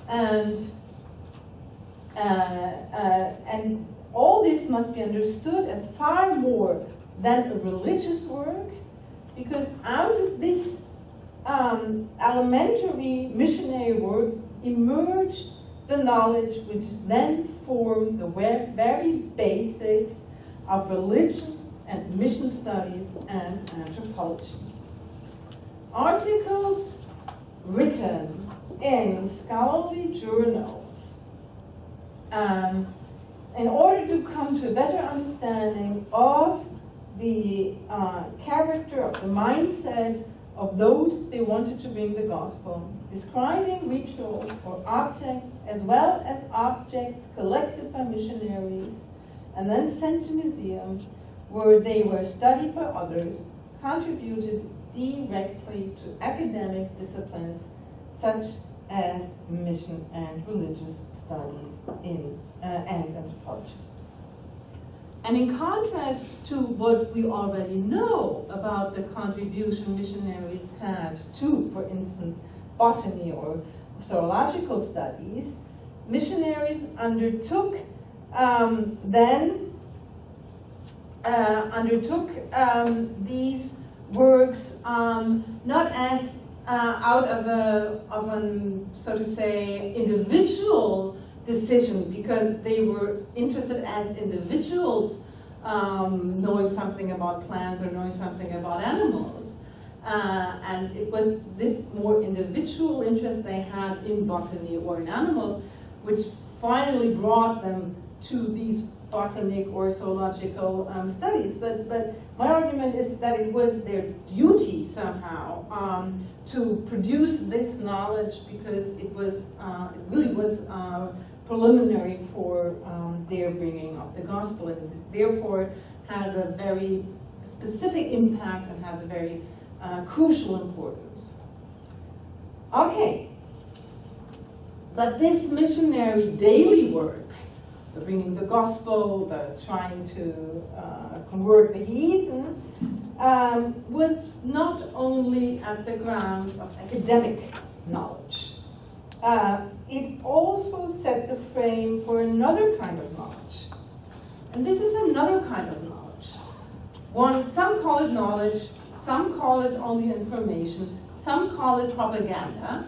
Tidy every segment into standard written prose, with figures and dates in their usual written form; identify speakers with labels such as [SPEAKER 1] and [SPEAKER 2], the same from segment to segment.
[SPEAKER 1] And all this must be understood as far more than a religious work, because out of this elementary missionary work emerged the knowledge which then formed the very basics of religions and mission studies and anthropology. Articles written in scholarly journals in order to come to a better understanding of the character, of the mindset of those they wanted to bring the gospel, describing rituals or objects as well as objects collected by missionaries and then sent to museums where they were studied by others, contributed directly to academic disciplines such as mission and religious studies and anthropology. And in contrast to what we already know about the contribution missionaries had to, for instance, botany or zoological studies, missionaries undertook these works not as out of an so to say individual decision, because they were interested as individuals, knowing something about plants or knowing something about animals. And it was this more individual interest they had in botany or in animals, which finally brought them to these botanic or zoological studies. But my argument is that it was their duty somehow to produce this knowledge, because it really was preliminary for their bringing of the gospel, and it therefore has a very specific impact and has a very crucial importance. Okay, but this missionary daily work, the bringing the gospel, the trying to convert the heathen, was not only at the ground of academic knowledge. It also set the frame for another kind of knowledge. And this is another kind of knowledge. Some call it knowledge, some call it only information, some call it propaganda.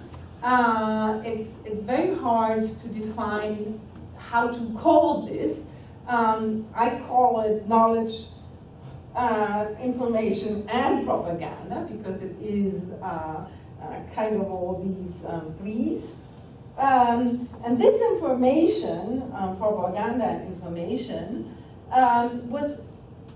[SPEAKER 1] It's very hard to define how to call this. I call it knowledge, information, and propaganda, because it is kind of all these threes. And this information, propaganda and information, was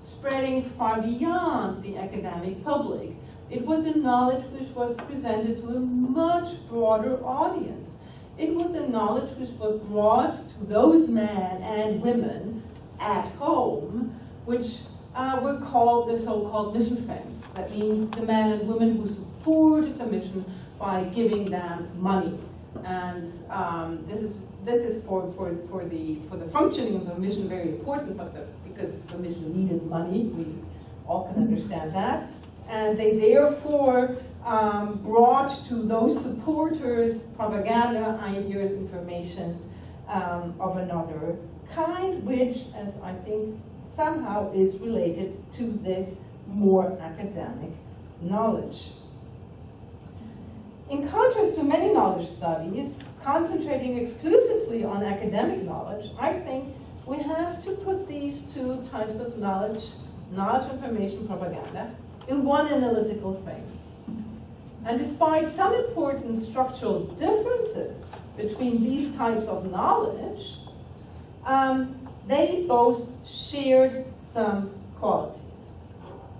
[SPEAKER 1] spreading far beyond the academic public. It was a knowledge which was presented to a much broader audience. It was the knowledge which was brought to those men and women at home, which were called the so-called mission friends. That means the men and women who supported the mission by giving them money. And this is for the functioning of the mission very important, because the mission needed money. We all can understand that. And they therefore brought to those supporters propaganda, ideas, informations of another kind, which, as I think, somehow is related to this more academic knowledge. In contrast to many knowledge studies concentrating exclusively on academic knowledge, I think we have to put these two types of knowledge, information, propaganda, in one analytical frame. And despite some important structural differences between these types of knowledge, they both shared some qualities.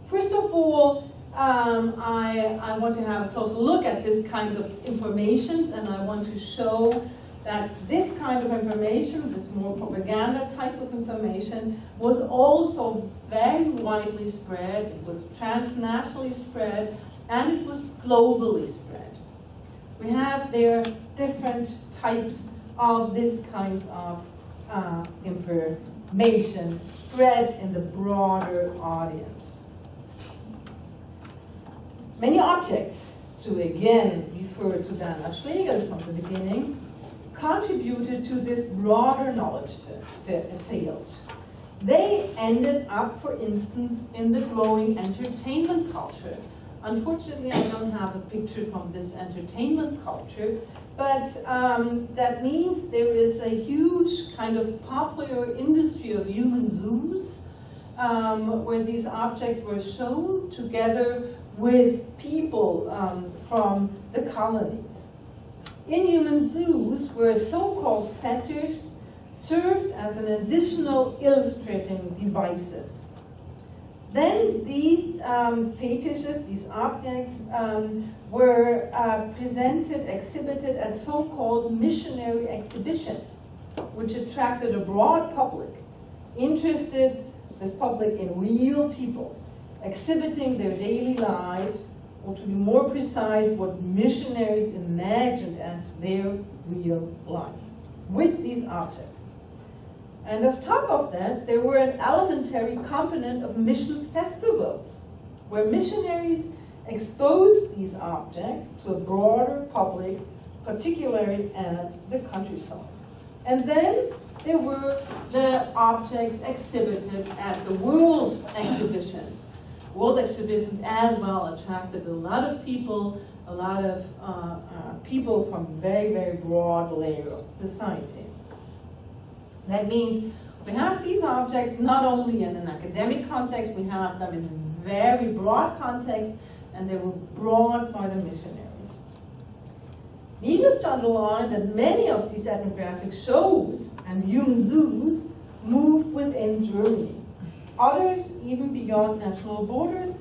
[SPEAKER 1] First of all, I want to have a closer look at this kind of information, and I want to show that this kind of information, this more propaganda type of information, was also very widely spread. It was transnationally spread, and it was globally spread. We have there different types of this kind of information spread in the broader audience. Many objects, to again refer to Dana Schlegel from the beginning, contributed to this broader knowledge field. They ended up, for instance, in the growing entertainment culture. Unfortunately, I don't have a picture from this entertainment culture, but that means there is a huge kind of popular industry of human zoos, where these objects were shown together with people from the colonies. In human zoos were so-called fetters served as an additional illustrating devices. Then these fetishes, these objects, were presented, exhibited at so-called missionary exhibitions, which attracted a broad public, interested this public in real people, exhibiting their daily life, or to be more precise, what missionaries imagined as their real life, with these objects. And on top of that, there were an elementary component of mission festivals, where missionaries exposed these objects to a broader public, particularly at the countryside. And then there were the objects exhibited at the world exhibitions. World exhibitions as well attracted a lot of people, people from very, very broad layers of society. That means we have these objects not only in an academic context, we have them in a very broad context, and they were brought by the missionaries. Needless to underline that many of these ethnographic shows and human zoos moved within Germany, others even beyond national borders,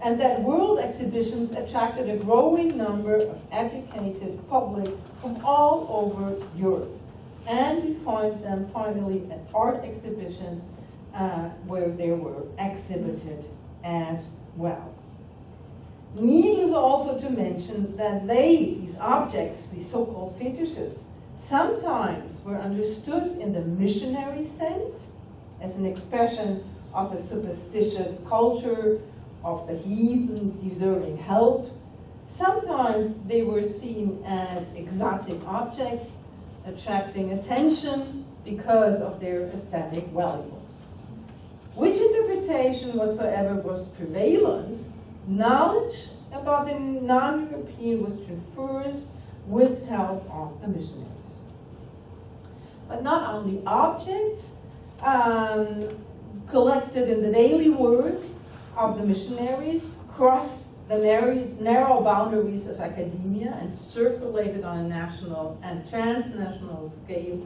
[SPEAKER 1] and that world exhibitions attracted a growing number of educated public from all over Europe. And we find them finally at art exhibitions where they were exhibited as well. Needless also to mention that these objects, these so-called fetishes, sometimes were understood in the missionary sense as an expression of a superstitious culture, of the heathen deserving help. Sometimes they were seen as exotic objects, attracting attention because of their aesthetic value. Which interpretation whatsoever was prevalent, knowledge about the non-European was transferred with help of the missionaries. But not only objects collected in the daily work of the missionaries crossed the narrow boundaries of academia and circulated on a national and transnational scale,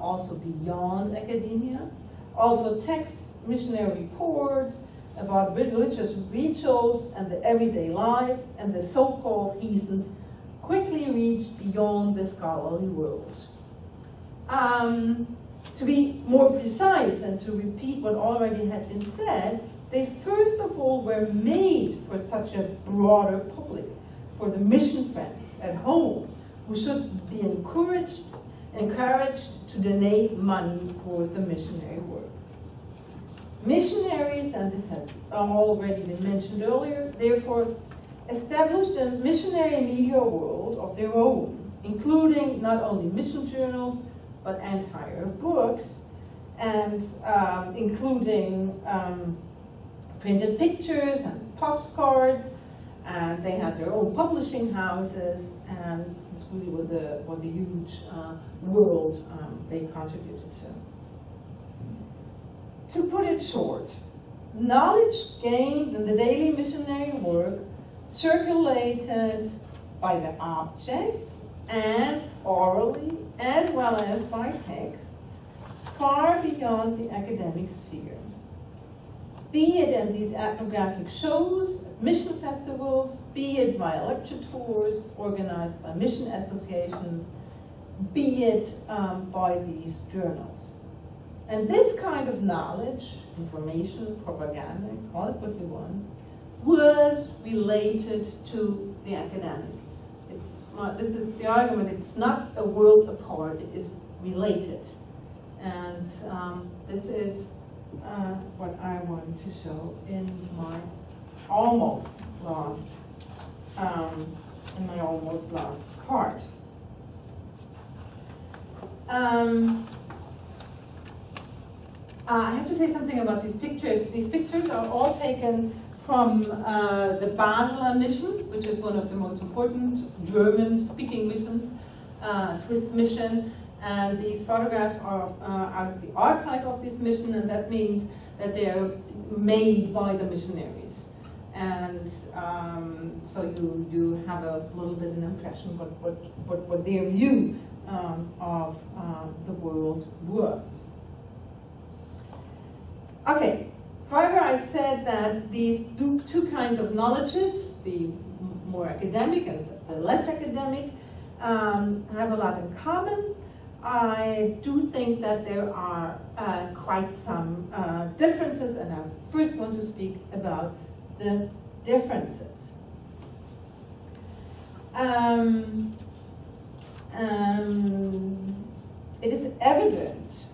[SPEAKER 1] also beyond academia. Also texts, missionary reports about religious rituals and the everyday life and the so-called heathens quickly reached beyond the scholarly world. To be more precise and to repeat what already had been said, they first of all were made for such a broader public, for the mission friends at home, who should be encouraged to donate money for the missionary work. Missionaries, and this has already been mentioned earlier, therefore established a missionary media world of their own, including not only mission journals, but entire books, and including printed pictures and postcards, and they had their own publishing houses, and this really was a huge world they contributed to. To put it short, knowledge gained in the daily missionary work circulated by the objects and orally as well as by texts far beyond the academic sphere. Be it in these ethnographic shows, mission festivals, be it via lecture tours organized by mission associations, be it by these journals. And this kind of knowledge, information, propaganda, call it what you want, was related to the academic. This is the argument, it's not a world apart, it is related. And this is what I wanted to show in my almost last part. I have to say something about these pictures. These pictures are all taken from the Basler mission, which is one of the most important German-speaking missions, Swiss mission. And these photographs are out of the archive of this mission, and that means that they are made by the missionaries. And so you have a little bit of an impression what their view of the world was. Okay, however, I said that these two kinds of knowledges, the more academic and the less academic, have a lot in common. I do think that there are quite some differences, and I first want to speak about the differences. It is evident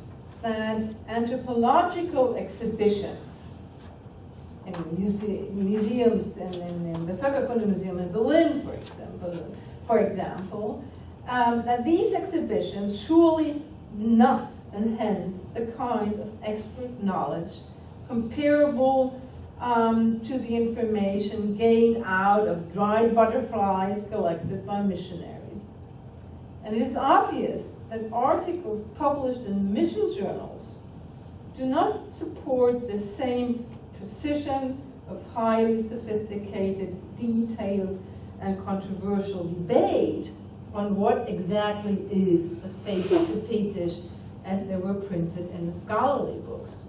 [SPEAKER 1] that anthropological exhibitions in museums, in the Völkerkunde Museum in Berlin, for example, that these exhibitions surely not enhance the kind of expert knowledge comparable to the information gained out of dried butterflies collected by missionaries. And it is obvious that articles published in mission journals do not support the same precision of highly sophisticated, detailed, and controversial debate on what exactly is the fetish as they were printed in the scholarly books.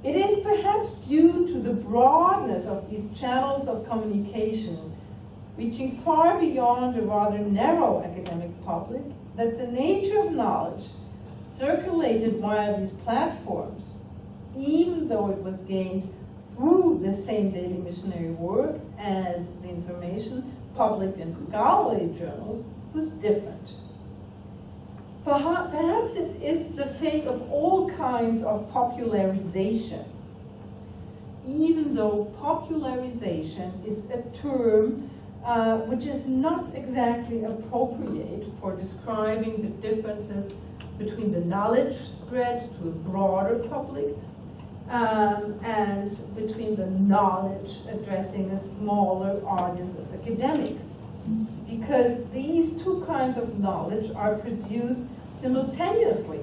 [SPEAKER 1] It is perhaps due to the broadness of these channels of communication, reaching far beyond a rather narrow academic public, that the nature of knowledge circulated via these platforms, even though it was gained through the same daily missionary work as the information public in scholarly journals, was different. Perhaps it is the fate of all kinds of popularization, even though popularization is a term which is not exactly appropriate for describing the differences between the knowledge spread to a broader public and between the knowledge addressing a smaller audience of academics. Because these two kinds of knowledge are produced simultaneously,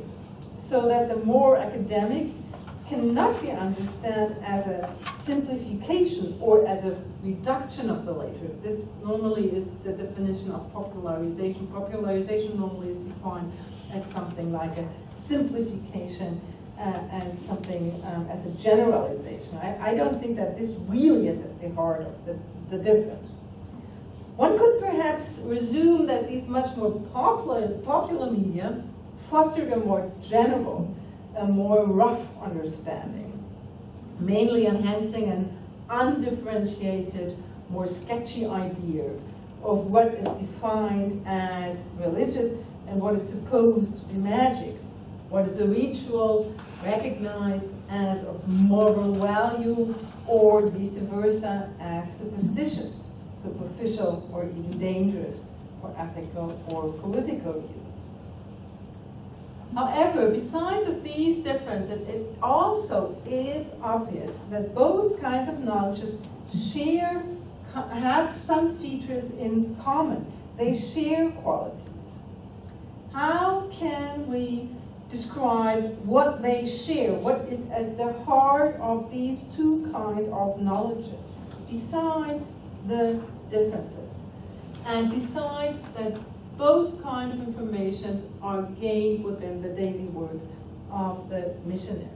[SPEAKER 1] so that the more academic cannot be understood as a simplification or as a reduction of the later. This normally is the definition of popularization. Popularization normally is defined as something like a simplification and something as a generalization. I don't think that this really is at the heart of the difference. One could perhaps resume that these much more popular media fostered a more general, a more rough understanding, mainly enhancing an undifferentiated, more sketchy idea of what is defined as religious and what is supposed to be magic, what is a ritual recognized as of moral value, or vice versa as superstitious, superficial, or even dangerous for ethical or political reasons. However, besides of these differences, it also is obvious that both kinds of knowledges have some features in common. They share qualities. How can we describe what they share? What is at the heart of these two kinds of knowledges, besides the differences? And besides that, both kinds of information are gained within the daily work of the missionary.